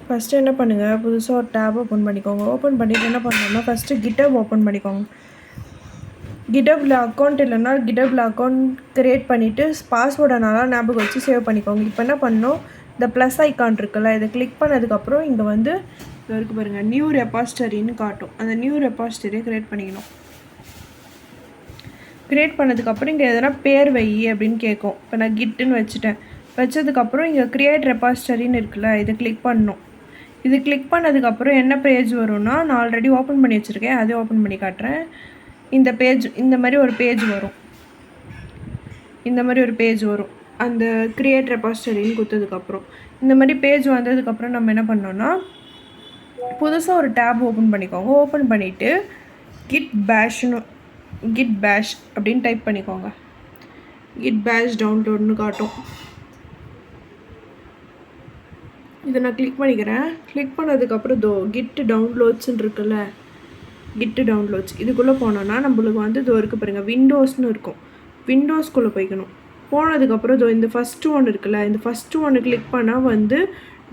First என்ன பண்ணுங்கள், புதுசாக ஒரு டேப் ஓப்பன் பண்ணிக்கோங்க. ஓப்பன் பண்ணிவிட்டு என்ன பண்ணணும்னா ஃபஸ்ட்டு கிட்டப் ஓப்பன் பண்ணிக்கோங்க. கிட்டப்பில் அக்கௌண்ட் இல்லைன்னா கிட்டப்பில் அக்கௌண்ட் க்ரியேட் பண்ணிவிட்டு பாஸ்வேர்டை நல்லா ஞாபகம் வச்சு சேவ் பண்ணிக்கோங்க. இப்போ என்ன பண்ணணும், இந்த ப்ளஸ் ஐக்கான் இருக்குல்ல, இதை கிளிக் பண்ணதுக்கப்புறம் இங்கே வந்து இது இருக்குது பாருங்கள், நியூ ரெபாசிட்டரின்னு காட்டும். அந்த நியூ ரெபாசிட்டரியை க்ரியேட் பண்ணிக்கணும். க்ரியேட் பண்ணதுக்கப்புறம் இங்கே எதனா பேர் வை அப்படின்னு கேட்கும். இப்போ நான் கிட்டுன்னு வச்சுட்டேன். வச்சதுக்கப்புறம் இங்கே க்ரியேட் ரெபாசிட்டரின்னு இருக்குல்ல, இதை கிளிக் பண்ணணும். இது கிளிக் பண்ணதுக்கப்புறம் என்ன பேஜ் வரும்னா, நான் ஆல்ரெடி ஓப்பன் பண்ணி வச்சுருக்கேன், அதே ஓப்பன் பண்ணி காட்டுறேன். இந்த பேஜ் இந்த மாதிரி ஒரு பேஜ் வரும். இந்த மாதிரி ஒரு பேஜ் வரும் அந்த க்ரியேட் ரெபாசிட்டரின்னு கொடுத்ததுக்கப்புறம். இந்த மாதிரி பேஜ் வந்ததுக்கப்புறம் நம்ம என்ன பண்ணோன்னா, புதுசாக ஒரு டேப் ஓப்பன் பண்ணிக்கோங்க. ஓப்பன் பண்ணிவிட்டு கிட் பேஷ் அப்படின்னு டைப் பண்ணிக்கோங்க. கிட் பேஷ் டவுன்லோட்னு காட்டும். இதை நான் கிளிக் பண்ணிக்கிறேன். கிளிக் பண்ணதுக்கப்புறம் கிட் டவுன்லோட்ஸ்ன்னு இருக்குல்ல, கிட்டு டவுன்லோட்ஸ் இதுக்குள்ளே போனோன்னா நம்மளுக்கு வந்து இருக்குது பாருங்கள், விண்டோஸ்னு இருக்கும். விண்டோஸ்குள்ளே போய்க்கணும். போனதுக்கப்புறம் இந்த ஃபஸ்ட்டு ஒன்று இருக்குல்ல, இந்த ஃபஸ்ட்டு ஒன்று கிளிக் பண்ணால் வந்து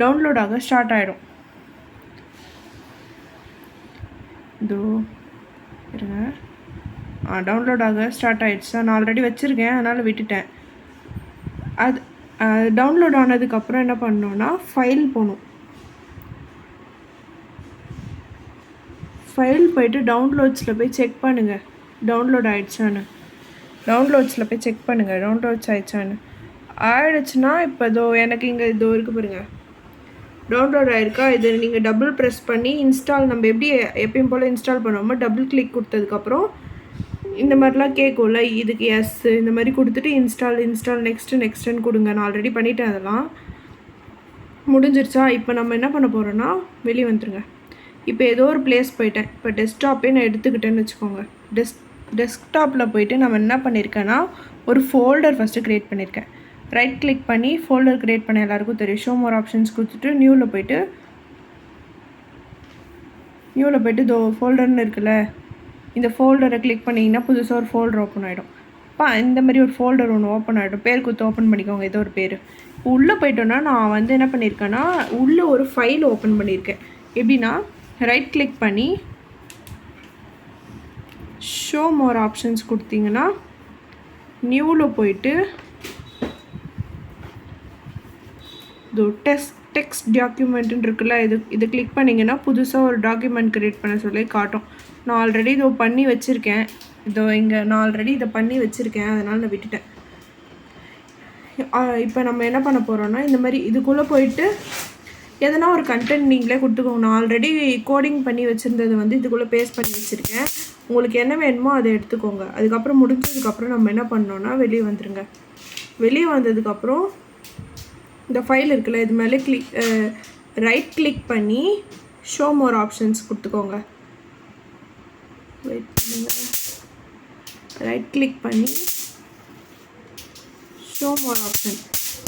டவுன்லோட் ஆக ஸ்டார்ட் ஆகிடும். இருங்க, டவுன்லோட் ஆக ஸ்டார்ட் ஆகிடுச்சு. நான் ஆல்ரெடி வச்சுருக்கேன், அதனால் விட்டுட்டேன். அது டவுன்லோட் ஆனதுக்கப்புறம் என்ன பண்ணோன்னா ஃபைல் போகணும். ஃபைல் போய்ட்டு டவுன்லோட்ஸில் போய் செக் பண்ணுங்கள் டவுன்லோட் ஆகிடுச்சான்னு. டவுன்லோட்ஸில் போய் செக் பண்ணுங்கள் டவுன்லோட்ஸ் ஆகிடுச்சான்னு. ஆகிடுச்சுன்னா இப்போ எனக்கு இங்கே இருக்குது பாருங்கள், டவுன்லோட் ஆகிருக்கா. இது நீங்கள் டபுள் ப்ரெஸ் பண்ணி இன்ஸ்டால், நம்ம எப்பயும் போல் இன்ஸ்டால் பண்ணுவோமோ டபுள் கிளிக் கொடுத்ததுக்கப்புறம் இந்த மாதிரிலாம் கேட்கும்ல, இதுக்கு எஸ் இந்த மாதிரி கொடுத்துட்டு இன்ஸ்டால் நெக்ஸ்ட்டுன்னு கொடுங்க. நான் ஆல்ரெடி பண்ணிவிட்டேன், அதெல்லாம் முடிஞ்சிருச்சா. இப்போ நம்ம என்ன பண்ண போகிறோன்னா, வெளியே வந்துடுங்க. இப்போ ஏதோ ஒரு பிளேஸ் போயிட்டேன். இப்போ டெஸ்க்டாப்பே நான் எடுத்துக்கிட்டேன்னு வச்சுக்கோங்க. டெஸ்க்டாப்பில் போயிட்டு நம்ம என்ன பண்ணியிருக்கேன்னா, ஒரு ஃபோல்டர் ஃபஸ்ட்டு க்ரியேட் பண்ணியிருக்கேன். ரைட் கிளிக் பண்ணி ஃபோல்டர் க்ரியேட் பண்ண எல்லாருக்கும் தெரியும். ஷோ மோர் ஆப்ஷன்ஸ் கொடுத்துட்டு நியூவில் போயிட்டு ஃபோல்டர்னு இருக்குல்ல, இந்த ஃபோல்டரை கிளிக் பண்ணிங்கன்னா புதுசாக ஒரு ஃபோல்டர் ஓப்பன் ஆகிடும். இந்த மாதிரி ஒரு ஃபோல்டர் ஒன்று ஓப்பன் ஆகிடும். பேர் கொடுத்து ஓப்பன் பண்ணிக்கோங்க, ஏதோ ஒரு பேர். உள்ளே போயிட்டோன்னா நான் வந்து என்ன பண்ணியிருக்கேன்னா, உள்ளே ஒரு ஃபைல் ஓப்பன் பண்ணியிருக்கேன். எப்படின்னா, ரைட் கிளிக் பண்ணி ஷோ மோர் ஆப்ஷன்ஸ் கொடுத்தீங்கன்னா நியூவில் போயிட்டு டெக்ஸ்ட் டாக்குமெண்ட்டுன்னு இருக்குல்ல, இது கிளிக் பண்ணிங்கன்னா புதுசாக ஒரு டாக்குமெண்ட் க்ரியேட் பண்ண சொல்லி காட்டும். நான் ஆல்ரெடி பண்ணி வச்சுருக்கேன். நான் ஆல்ரெடி இதை பண்ணி வச்சுருக்கேன், அதனால் நான் விட்டுட்டேன். இப்போ நம்ம என்ன பண்ண போகிறோன்னா, இந்த மாதிரி இதுக்குள்ளே போயிட்டு எதனா ஒரு கண்டென்ட் நீங்களே கொடுத்துக்கோங்க. நான் ஆல்ரெடி கோடிங் பண்ணி வச்சுருந்தது வந்து இதுக்குள்ளே பேஸ்ட் பண்ணி வச்சுருக்கேன். உங்களுக்கு என்ன வேணுமோ அதை எடுத்துக்கோங்க. அதுக்கப்புறம் முடிஞ்சதுக்கப்புறம் நம்ம என்ன பண்ணோன்னா, வெளியே வந்துடுங்க. வெளியே வந்ததுக்கப்புறம் இந்த ஃபைல் இருக்குல்ல, இது மேலே ரைட் கிளிக் பண்ணி ஷோ மோர் ஆப்ஷன்ஸ் கொடுத்துக்கோங்க. வெயிட் பண்ணுங்கள். ரைட் கிளிக் பண்ணி ஷோ மோர் ஆப்ஷன்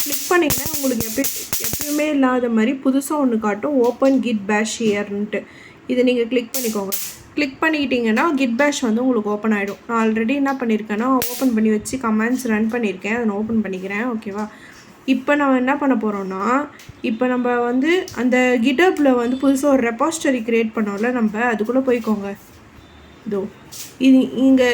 கிளிக் பண்ணிங்கன்னா உங்களுக்கு எப்பயுமே இல்லாத மாதிரி புதுசாக ஒன்று காட்டும், ஓப்பன் கிட் பேஷ் ஹியர்ன்ட்டு. இதை நீங்கள் கிளிக் பண்ணிக்கோங்க. கிளிக் பண்ணிக்கிட்டிங்கன்னா கிட் பேஷ் வந்து உங்களுக்கு ஓப்பன் ஆகிடும். நான் ஆல்ரெடி என்ன பண்ணியிருக்கேன்னா, ஓப்பன் பண்ணி வச்சு கமெண்ட்ஸ் ரன் பண்ணியிருக்கேன். அதை நான் ஓப்பன் பண்ணிக்கிறேன். ஓகேவா. இப்போ நம்ம என்ன பண்ண போகிறோன்னா, இப்போ நம்ம வந்து அந்த கிட்டப்பில் வந்து புதுசாக ஒரு ரெபாசிட்டரி க்ரியேட் பண்ணோம்ல, நம்ம அதுக்குள்ளே போய்க்கோங்க. இது இங்கே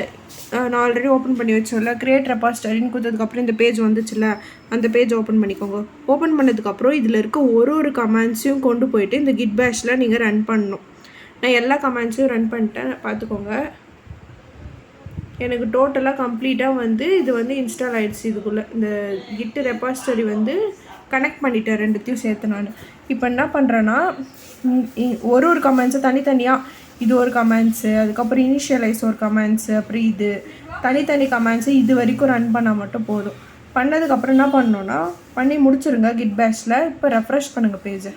நான் ஆல்ரெடி ஓப்பன் பண்ணி வச்சோம்ல, க்ரியேட் ரெபாசிட்டரின்னு கொடுத்ததுக்கப்புறம் இந்த பேஜ் வந்துச்சுல்ல, அந்த பேஜ் ஓப்பன் பண்ணிக்கோங்க. ஓப்பன் பண்ணதுக்கப்புறம் இதில் இருக்க ஒரு கமெண்ட்ஸையும் கொண்டு போயிட்டு இந்த கிட் பேஷில் நீங்கள் ரன் பண்ணணும். நான் எல்லா கமெண்ட்ஸையும் ரன் பண்ணிட்டேன், பார்த்துக்கோங்க. எனக்கு டோட்டலாக கம்ப்ளீட்டாக வந்து இது வந்து இன்ஸ்டால் ஆகிடுச்சு. இதுக்குள்ளே இந்த கிட்டு ரெபாசிட்டரி வந்து கனெக்ட் பண்ணிட்டேன், ரெண்டுத்தையும் சேர்த்து. நான் இப்போ என்ன பண்ணுறேன்னா, ஒரு கமெண்ட்ஸை தனித்தனியாக, இது ஒரு கமெண்ட்ஸு, அதுக்கப்புறம் இனிஷியலைஸ் ஒரு கமெண்ட்ஸு, அப்புறம் இது தனித்தனி கமெண்ட்ஸு இது வரைக்கும் ரன் பண்ணால் மட்டும் போதும். பண்ணதுக்கப்புறம் என்ன பண்ணணுன்னா, பண்ணி முடிச்சுருங்க கிட் பேஷில். இப்போ ரெஃப்ரெஷ் பண்ணுங்கள் பேஜை.